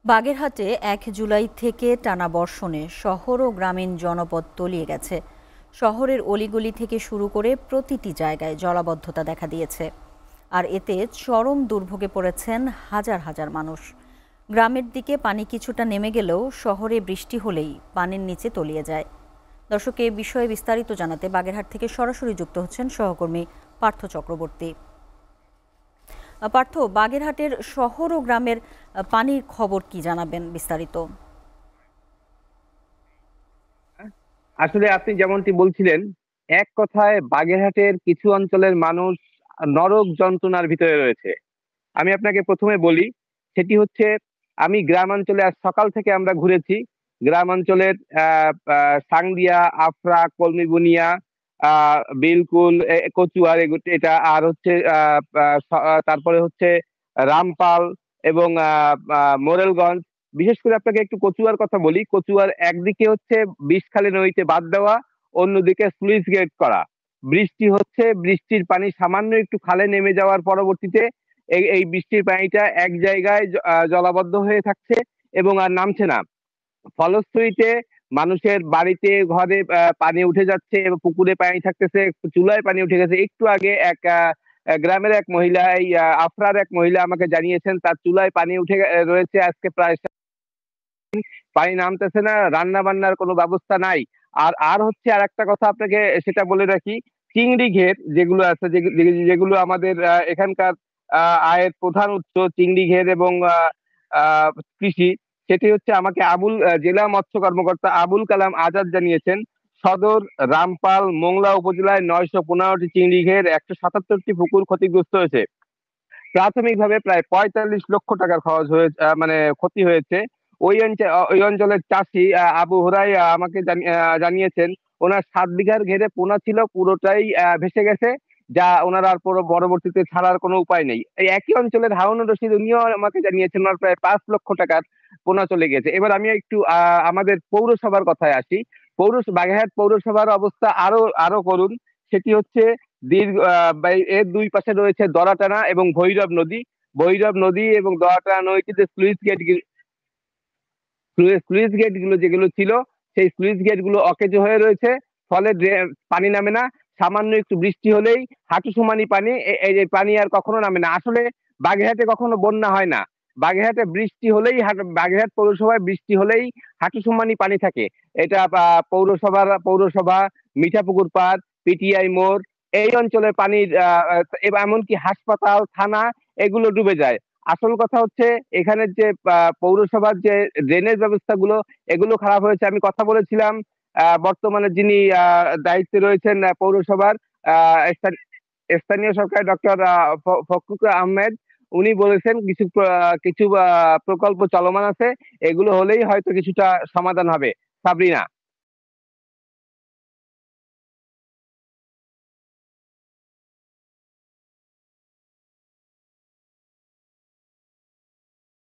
বাগেরহাটে ১ জুলাই থেকে টানা বর্ষণে শহর ও গ্রামীণ জনপদ তলিয়ে গেছে। শহরের অলিগলি থেকে শুরু করে প্রতিটি জায়গায় জলাবদ্ধতা দেখা দিয়েছে, আর এতে চরম দুর্ভোগে পড়েছেন হাজার হাজার মানুষ। গ্রামের দিকে পানি কিছুটা নেমে গেলেও শহরে বৃষ্টি হলেই পানির নিচে তলিয়ে যায়। দর্শক, এ বিষয়ে বিস্তারিত জানাতে বাগেরহাট থেকে সরাসরি যুক্ত হচ্ছেন সহকর্মী পার্থ চক্রবর্তী। পার্থ, বাগেরহাটের শহর ও গ্রামের পানির খবর কি জানাবেন বিস্তারিত? আসলে আপনি যেমনটি বলছিলেন, এক কথায় বাগেরহাটের কিছু অঞ্চলের মানুষ নরক যন্ত্রণার ভিতরে রয়েছে। আমি আপনাকে প্রথমে বলি, সেটি হচ্ছে, আমি গ্রামাঞ্চলে আজ সকাল থেকে আমরা ঘুরেছি। গ্রামাঞ্চলের সাংদিয়া, আফরা, কলমিবুনিয়া, বিলকুল, কচুয়ার, এটা আর হচ্ছে তারপরে হচ্ছে রামপাল এবং মোরেলগঞ্জ। বিশেষ করে আপনাকে একটু কচুয়ার কথা বলি। কচুয়ার একদিকে হচ্ছে বিষখালী নদীতে বাদ দেওয়া, অন্যদিকে স্লুইস গেট করা। বৃষ্টি হচ্ছে, বৃষ্টির পানি সামান্য একটু খালে নেমে যাওয়ার পরবর্তীতে এই বৃষ্টির পানিটা এক জায়গায় জলাবদ্ধ হয়ে থাকছে এবং আর নামছে না। ফলশ্রুতিতে মানুষের বাড়িতে, ঘরে পানি উঠে যাচ্ছে এবং পুকুরে পানি থাকতেছে, চুলায় পানি উঠে গেছে। একটু আগে এক গ্রামের এক মহিলা, এই আফরার এক মহিলা আমাকে জানিয়েছেন তার চুলায় পানি উঠে রয়েছে আজকে প্রায়, পানি নামতেছে না, রান্না বান্নার কোনো ব্যবস্থা নাই। আর আর হচ্ছে আর একটা কথা আপনাকে সেটা বলে রাখি, চিংড়ি ঘের যেগুলো আছে, যেগুলো আমাদের এখানকার আয়ের প্রধান উৎস, চিংড়ি ঘের এবং কৃষি, সেটি হচ্ছে আমাকে জেলা মৎস্য কর্মকর্তা আবুল কালাম আজাদ জানিয়েছেন, সদর, রামপাল, মোংলা উপজেলায় 915টি চিংড়ি ঘের, 177টি পুকুর ক্ষতিগ্রস্ত হয়েছে। প্রাথমিকভাবে প্রায় 45 লক্ষ টাকার খরচ হয়ে মানে ক্ষতি হয়েছে। ওই অঞ্চলের চাষি আবু হুরাই আমাকে জানিয়েছেন, ওনার 7 বিঘার ঘেরে পোনা ছিল, পুরোটাই ভেসে গেছে, যা ওনার আর পরবর্তীতে ছাড়ার কোনো উপায় নেই। এই একই অঞ্চলের হারুনুর রশিদ, উনিও আমাকে জানিয়েছেন ওনার প্রায় 5 লক্ষ টাকার পোনা চলে গেছে। এবার আমি একটু আমাদের পৌরসভার কথায় আসি। বাগেরহাট পৌরসভার অবস্থা আরো আরো করুন। সেটি হচ্ছে, এর দুই পাশে রয়েছে দরাটানা এবং ভৈরব নদী। ভৈরব নদী এবং দরাটানা নদীতে স্লুইস গেট গুলো যেগুলো ছিল, সেই স্লুইস গেট গুলো অকেজো হয়ে রয়েছে। ফলে পানি নামে না। সামান্য একটু বৃষ্টি হলেই হাঁটু সমানি পানি, এই পানি আর কখনো নামে না। আসলে বাগেরহাটে কখনো বন্যা হয় না। বাগেরহাটে বৃষ্টি হলেই, বাগেরহাট পৌরসভায় বৃষ্টি হলেই হাঁটু সমানি পানি থাকে। এটা পৌরসভা, মিঠাপুকুর পাড়, পিটিআই মোড়, এই অঞ্চলের পানির এমনকি হাসপাতাল, থানা, এগুলো ডুবে যায়। আসল কথা হচ্ছে, এখানের যে পৌরসভার যে ড্রেনেজ ব্যবস্থাগুলো, এগুলো খারাপ হয়েছে। আমি কথা বলেছিলাম বর্তমানে যিনি দায়িত্বে রয়েছেন পৌরসভার, স্থানীয় সরকার ডক্টর ফখরুল আহমেদ। উনি বলেছেন কিছু কিছু প্রকল্প চলমান আছে, এগুলো হলেই হয়তো কিছুটা সমাধান হবে। সাবরিনা।